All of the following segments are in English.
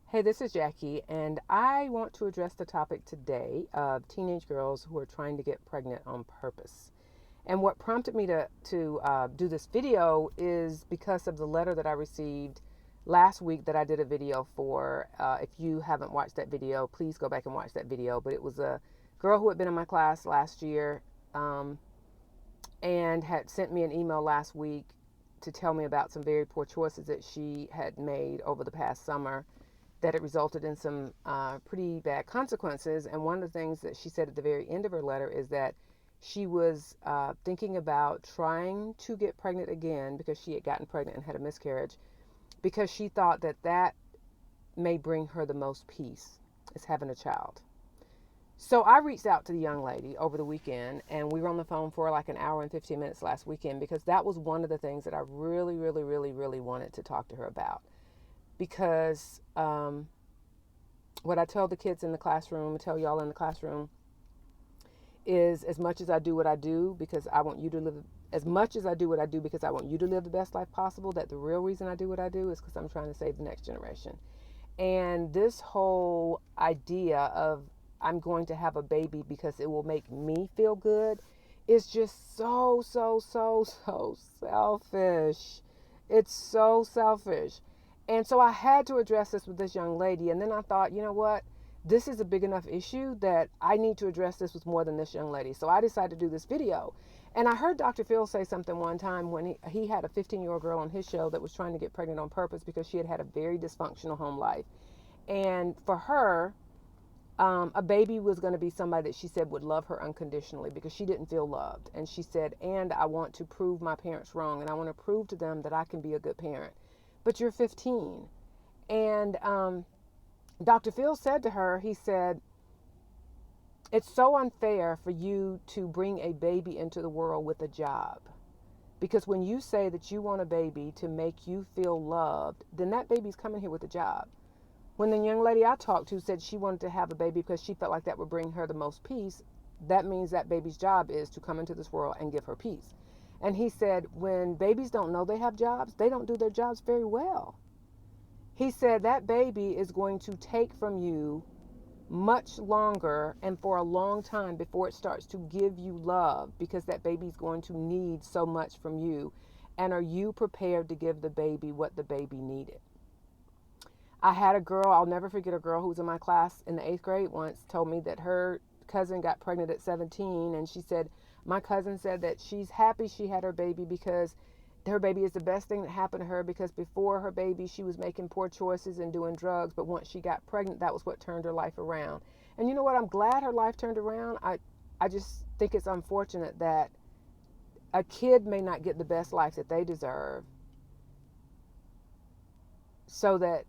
Hey, this is Jackie, and I want to address the topic today of teenage girls who are trying to get pregnant on purpose. And what prompted me to do this video is because of the letter that I received last week that I did a video for. If you haven't watched that video, please go back and watch that video. But it was a girl who had been in my class last year um, and had sent me an email last week to tell me about some very poor choices that she had made over the past summer that it resulted in some pretty bad consequences. And one of the things that she said at the very end of her letter is that she was thinking about trying to get pregnant again because she had gotten pregnant and had a miscarriage because she thought that that may bring her the most peace is having a child. So I reached out to the young lady over the weekend, and we were on the phone for like an hour and 15 minutes last weekend because that was one of the things that I really, really, really, really wanted to talk to her about. Because what I tell the kids in the classroom, I tell y'all in the classroom, is as much as I do what I do because I want you to live, as much as I do what I do because I want you to live the best life possible, that the real reason I do what I do is because I'm trying to save the next generation. And this whole idea of I'm going to have a baby because it will make me feel good is just so selfish. It's so selfish. And so I had to address this with this young lady. And then I thought, you know what? This is a big enough issue that I need to address this with more than this young lady. So I decided to do this video. And I heard Dr. Phil say something one time when he had a 15-year-old girl on his show that was trying to get pregnant on purpose because she had had a very dysfunctional home life. And for her, a baby was going to be somebody that she said would love her unconditionally because she didn't feel loved. And she said, and I want to prove my parents wrong, and I want to prove to them that I can be a good parent. But you're 15. And Dr. Phil said to her, he said, it's so unfair for you to bring a baby into the world with a job. Because when you say that you want a baby to make you feel loved, then that baby's coming here with a job. When the young lady I talked to said she wanted to have a baby because she felt like that would bring her the most peace, that means that baby's job is to come into this world and give her peace. And he said, when babies don't know they have jobs, they don't do their jobs very well. He said that baby is going to take from you much longer and for a long time before it starts to give you love because that baby's going to need so much from you. And are you prepared to give the baby what the baby needed? I had a girl, I'll never forget a girl who was in my class in the 8th grade once told me that her cousin got pregnant at 17. And she said, my cousin said that she's happy she had her baby because her baby is the best thing that happened to her because before her baby, she was making poor choices and doing drugs. But once she got pregnant, that was what turned her life around. And you know what? I'm glad her life turned around. I just think it's unfortunate that a kid may not get the best life that they deserve so that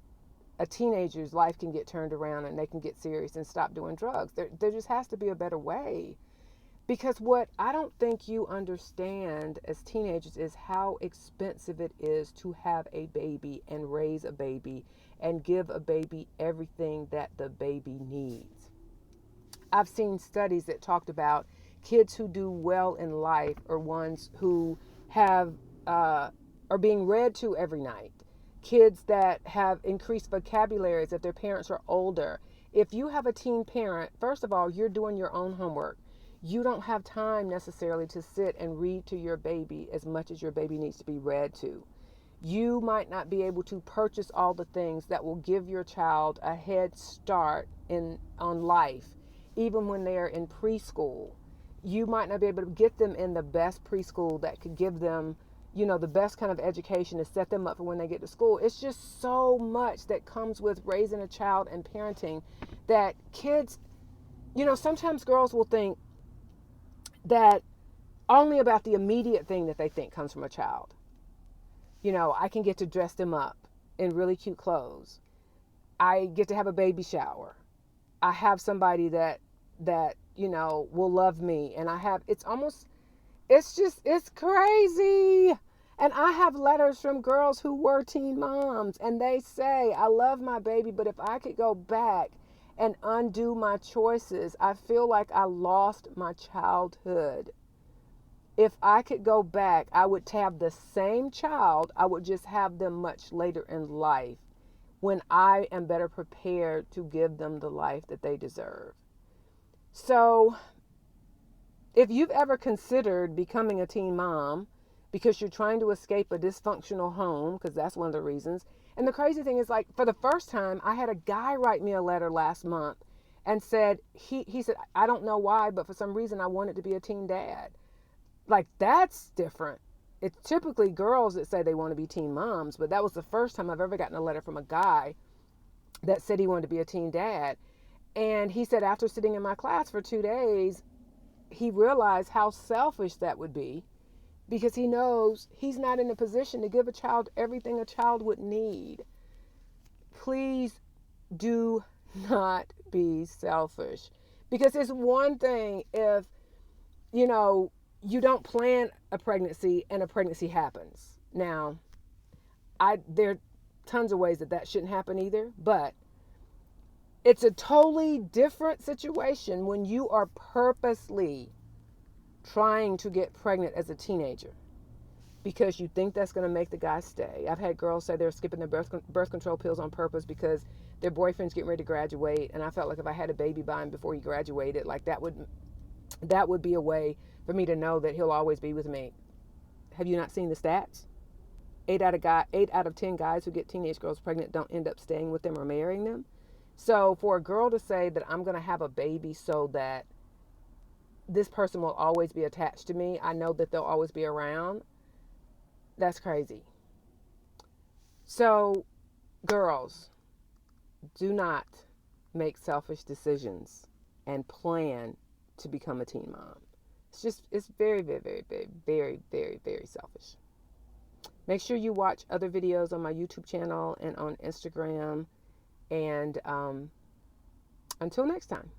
a teenager's life can get turned around and they can get serious and stop doing drugs. There just has to be a better way. Because what I don't think you understand as teenagers is how expensive it is to have a baby and raise a baby and give a baby everything that the baby needs. I've seen studies that talked about kids who do well in life are ones who have are being read to every night. Kids that have increased vocabularies if their parents are older. If you have a teen parent, first of all, you're doing your own homework. You don't have time necessarily to sit and read to your baby as much as your baby needs to be read to. You might not be able to purchase all the things that will give your child a head start in on life, even when they're in preschool. You might not be able to get them in the best preschool that could give them, the best kind of education to set them up for when they get to school. It's just so much that comes with raising a child and parenting that kids, sometimes girls will think that only about the immediate thing that they think comes from a child. I can get to dress them up in really cute clothes. I get to have a baby shower. I have somebody that will love me, and it's crazy. And I have letters from girls who were teen moms, and they say, I love my baby, but if I could go back and undo my choices, I feel like I lost my childhood. If I could go back, I would have the same child. I would just have them much later in life when I am better prepared to give them the life that they deserve. So, if you've ever considered becoming a teen mom because you're trying to escape a dysfunctional home, because that's one of the reasons. And the crazy thing is, like, for the first time, I had a guy write me a letter last month and said, he said, I don't know why, but for some reason I wanted to be a teen dad. Like, that's different. It's typically girls that say they want to be teen moms, but that was the first time I've ever gotten a letter from a guy that said he wanted to be a teen dad. And he said after sitting in my class for 2 days, he realized how selfish that would be because he knows he's not in a position to give a child everything a child would need. Please do not be selfish, because it's one thing if, you don't plan a pregnancy and a pregnancy happens. Now, there are tons of ways that shouldn't happen either, but it's a totally different situation when you are purposely trying to get pregnant as a teenager because you think that's going to make the guy stay. I've had girls say they're skipping their birth control pills on purpose because their boyfriend's getting ready to graduate, and I felt like if I had a baby by him before he graduated, like that would be a way for me to know that he'll always be with me. Have you not seen the stats? 8 out of 10 guys who get teenage girls pregnant don't end up staying with them or marrying them. So for a girl to say that I'm going to have a baby so that this person will always be attached to me, I know that they'll always be around, that's crazy. So, girls, do not make selfish decisions and plan to become a teen mom. It's very, very, very, very, very, very, very selfish. Make sure you watch other videos on my YouTube channel and on Instagram. And until next time.